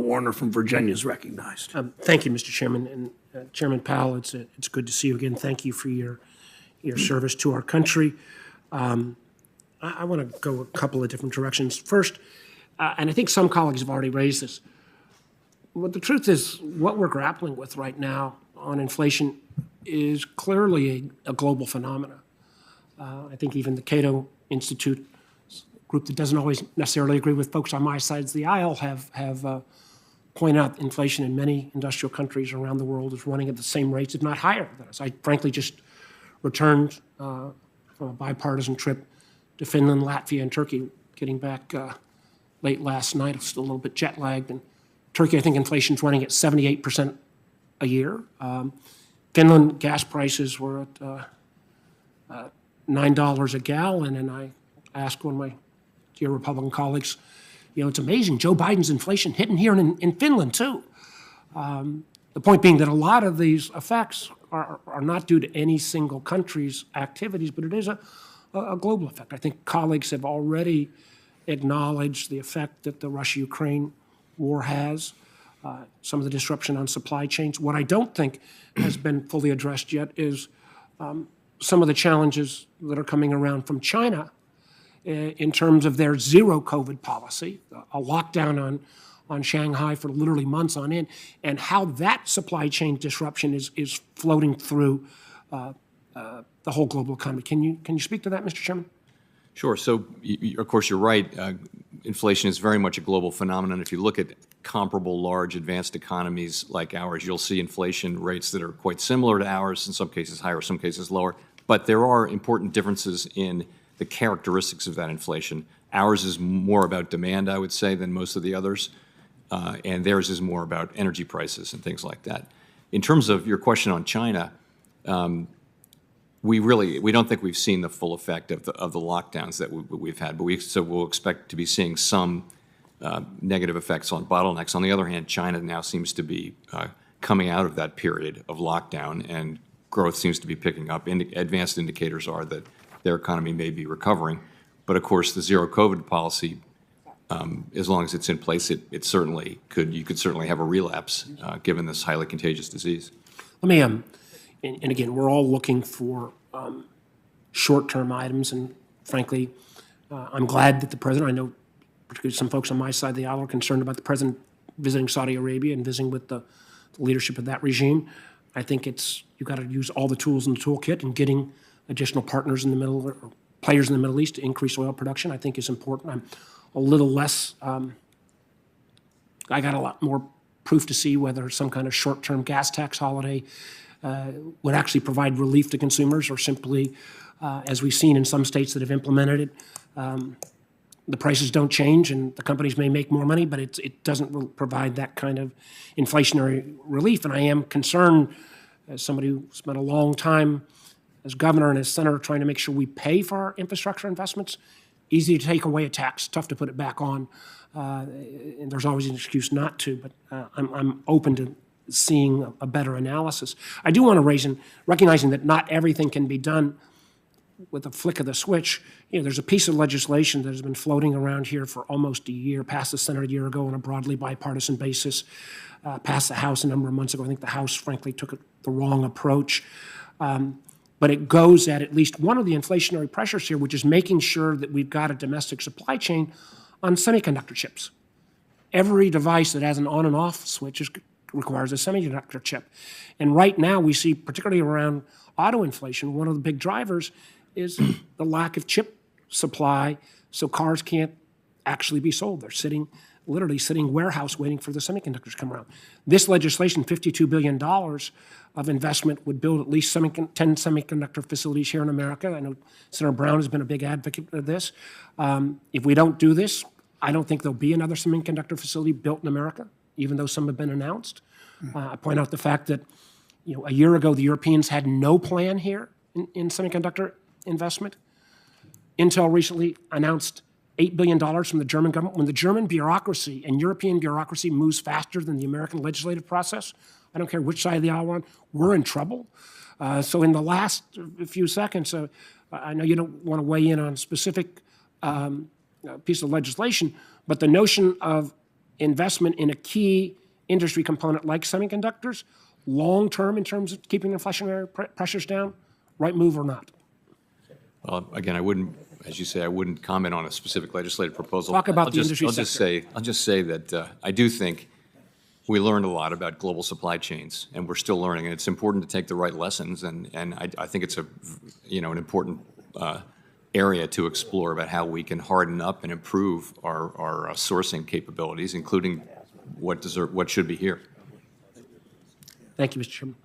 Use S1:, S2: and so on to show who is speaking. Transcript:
S1: Warner from Virginia is recognized.
S2: Thank you, Mr. Chairman. And Chairman Powell, it's good to see you again. Thank you for your service to our country. I want to go a couple of different directions. First, and I think some colleagues have already raised this, but the truth is what we're grappling with right now on inflation is clearly a global phenomenon. I think even the Cato Institute group that doesn't always necessarily agree with folks on my sides of the aisle have pointed out inflation in many industrial countries around the world is running at the same rates, if not higher than us. I frankly just returned from a bipartisan trip to Finland, Latvia, and Turkey, getting back late last night. I'm still a little bit jet-lagged. In Turkey, I think inflation's running at 78% a year. Finland gas prices were at $9 a gallon, and I asked one of my dear Republican colleagues, it's amazing. Joe Biden's inflation hitting here in Finland, too. The point being that a lot of these effects are not due to any single country's activities, but it is a global effect. I think colleagues have already acknowledged the effect that the Russia-Ukraine war has, some of the disruption on supply chains. What I don't think has been fully addressed yet is some of the challenges that are coming around from China in terms of their zero COVID policy, a lockdown on Shanghai for literally months on end, and how that supply chain disruption is floating through the whole global economy. Can you speak to that, Mr. Chairman?
S3: Sure. So, of course, you're right. Inflation is very much a global phenomenon. If you look at comparable large advanced economies like ours, you'll see inflation rates that are quite similar to ours, in some cases higher, some cases lower. But there are important differences in the characteristics of that inflation. Ours is more about demand, I would say, than most of the others, and theirs is more about energy prices and things like that. In terms of your question on China, we don't think we've seen the full effect of the lockdowns that we've had, but so we'll expect to be seeing some negative effects on bottlenecks. On the other hand, China now seems to be coming out of that period of lockdown, and growth seems to be picking up. Advanced indicators are that their economy may be recovering. But of course, the zero COVID policy, as long as it's in place, it certainly could. You could certainly have a relapse given this highly contagious disease.
S2: Let me, and again, we're all looking for short-term items, and frankly, I'm glad that the president, I know particularly some folks on my side of the aisle are concerned about the president visiting Saudi Arabia and visiting with the leadership of that regime. I think you've got to use all the tools in the toolkit, and getting additional partners in the middle, or players in the Middle East to increase oil production, I think is important. I'm a little less, I got a lot more proof to see whether some kind of short-term gas tax holiday would actually provide relief to consumers, or simply, as we've seen in some states that have implemented it, the prices don't change and the companies may make more money, but it doesn't provide that kind of inflationary relief. And I am concerned, as somebody who spent a long time as governor and as senator trying to make sure we pay for our infrastructure investments. Easy to take away a tax, tough to put it back on, and there's always an excuse not to, but I'm open to seeing a better analysis. I do want to raise, and recognizing that not everything can be done with a flick of the switch. There's a piece of legislation that has been floating around here for almost a year, passed the Senate a year ago on a broadly bipartisan basis, passed the House a number of months ago. I think the House, frankly, took the wrong approach. But it goes at least one of the inflationary pressures here, which is making sure that we've got a domestic supply chain on semiconductor chips. Every device that has an on and off switch requires a semiconductor chip. And right now we see, particularly around auto inflation, one of the big drivers is the lack of chip supply, so cars can't actually be sold. They're literally sitting warehouse waiting for the semiconductors to come around. This legislation, $52 billion of investment, would build at least 10 semiconductor facilities here in America. I know Senator Brown has been a big advocate of this. If we don't do this, I don't think there'll be another semiconductor facility built in America, even though some have been announced. I point out the fact that a year ago the Europeans had no plan here in semiconductor investment. Intel recently announced $8 billion from the German government. When the German bureaucracy and European bureaucracy moves faster than the American legislative process, I don't care which side of the aisle we're on, we're in trouble. So in the last few seconds, I know you don't want to weigh in on a specific piece of legislation, but the notion of investment in a key industry component like semiconductors, long-term in terms of keeping inflationary pressures down, right move or not?
S3: Again, I wouldn't, as you say, I wouldn't comment on a specific legislative proposal.
S2: Talk about the industry sector.
S3: I'll just say that I do think we learned a lot about global supply chains, and we're still learning. And it's important to take the right lessons, and I think it's an important area to explore about how we can harden up and improve our sourcing capabilities, including what should be here.
S2: Thank you, Mr. Chairman.